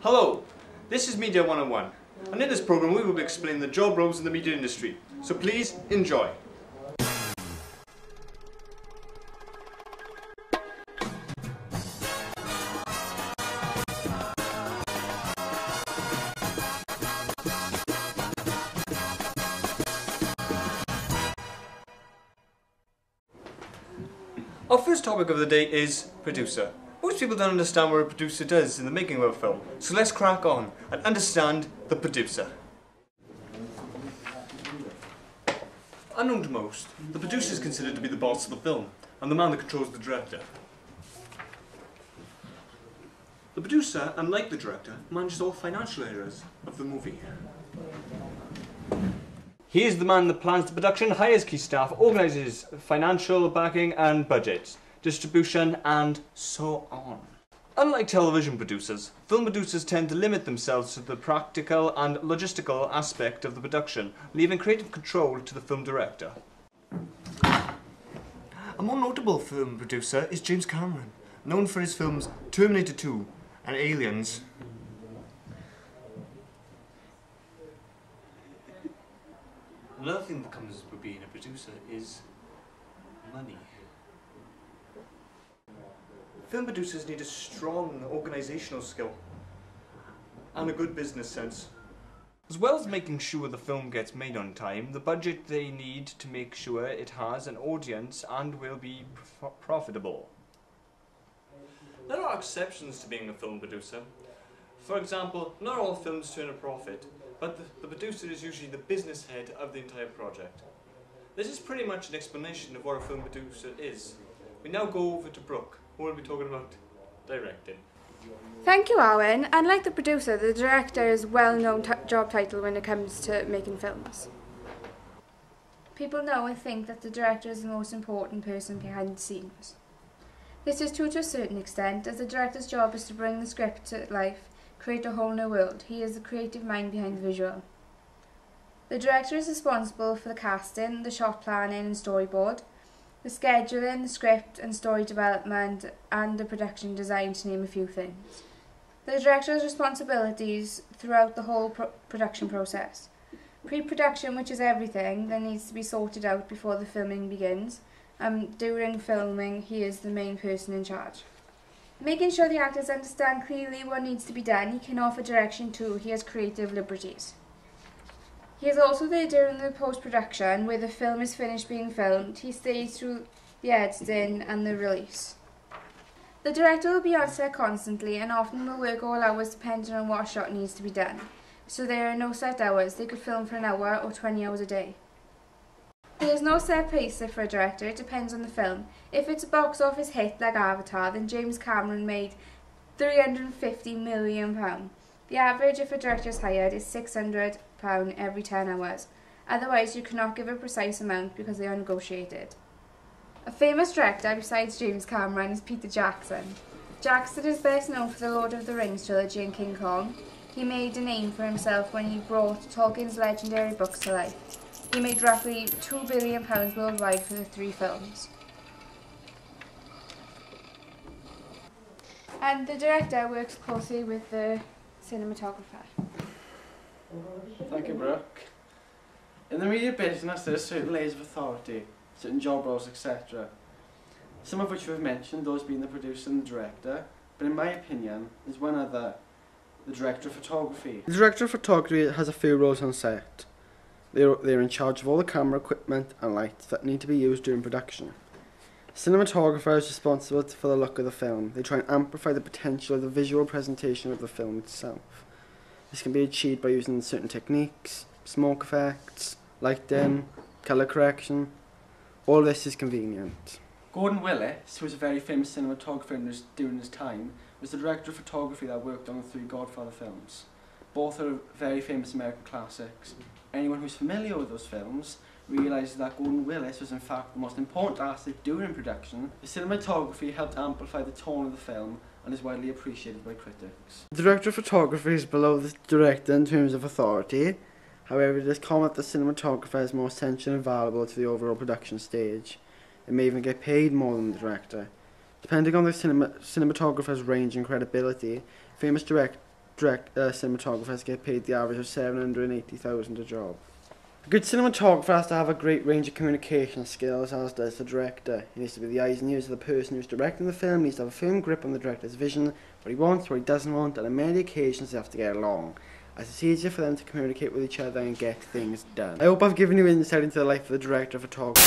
Hello, this is Media 101, and in this program we will be explaining the job roles in the media industry, so please enjoy. Our first topic of the day is producer. Most people don't understand what a producer does in the making of a film, so let's crack on and understand the producer. Unknown to most, the producer is considered to be the boss of the film and the man that controls the director. The producer, unlike the director, manages all financial areas of the movie. He is the man that plans the production, hires key staff, organises financial backing and budgets, distribution and so on. Unlike television producers, film producers tend to limit themselves to the practical and logistical aspect of the production, leaving creative control to the film director. A more notable film producer is James Cameron, known for his films Terminator 2 and Aliens. Another thing that comes with being a producer is money. Film producers need a strong organisational skill and a good business sense. As well as making sure the film gets made on time, the budget they need to make sure it has an audience and will be profitable. There are exceptions to being a film producer. For example, not all films turn a profit, but the producer is usually the business head of the entire project. This is pretty much an explanation of what a film producer is. We now go over to Brooke, who will be talking about directing. Thank you, Arwyn. Unlike the producer, the director is a well-known job title when it comes to making films. People know and think that the director is the most important person behind the scenes. This is true to a certain extent, as the director's job is to bring the script to life, create a whole new world. He is the creative mind behind the visual. The director is responsible for the casting, the shot planning and storyboard, the scheduling, the script and story development, and the production design, to name a few things. The director has responsibilities throughout the whole production process. Pre-production, which is everything that needs to be sorted out before the filming begins. During filming, he is the main person in charge. Making sure the actors understand clearly what needs to be done, he can offer direction too. He has creative liberties. He is also there during the post-production, where the film is finished being filmed. He stays through the editing and the release. The director will be on set constantly and often will work all hours depending on what shot needs to be done. So there are no set hours. They could film for an hour or 20 hours a day. There is no set pace for a director. It depends on the film. If it's a box office hit like Avatar, then James Cameron made £350 million. The average if a director is hired is £600 every 10 hours. Otherwise, you cannot give a precise amount because they are negotiated. A famous director besides James Cameron is Peter Jackson. Jackson is best known for the Lord of the Rings trilogy and King Kong. He made a name for himself when he brought Tolkien's legendary books to life. He made roughly £2 billion worldwide for the 3 films. And the director works closely with the cinematographer. Thank you, Brooke. In the media business, there are certain layers of authority, certain job roles, etc. Some of which we've mentioned, those being the producer and the director, but in my opinion, there's one other, the director of photography. The director of photography has a few roles on set. They're in charge of all the camera equipment and lights that need to be used during production. Cinematographer is responsible for the look of the film. They try and amplify the potential of the visual presentation of the film itself. This can be achieved by using certain techniques, smoke effects, lighting, colour correction. All this is convenient. Gordon Willis, who was a very famous cinematographer during his time, was the director of photography that worked on the 3 Godfather films. Both are very famous American classics. Anyone who's familiar with those films realises that Gordon Willis was in fact the most important asset during production. The cinematography helped amplify the tone of the film and is widely appreciated by critics. The director of photography is below the director in terms of authority. However, it is common that the cinematographer is more essential and valuable to the overall production stage. They may even get paid more than the director. Depending on the cinematographer's range and credibility, famous cinematographers get paid the average of $780,000 a job. A good cinematographer has to have a great range of communication skills, as does the director. He needs to be the eyes and ears of the person who's directing the film. He needs to have a firm grip on the director's vision, what he wants, what he doesn't want, and on many occasions they have to get along, as it's easier for them to communicate with each other and get things done. I hope I've given you insight into the life of the director of photography.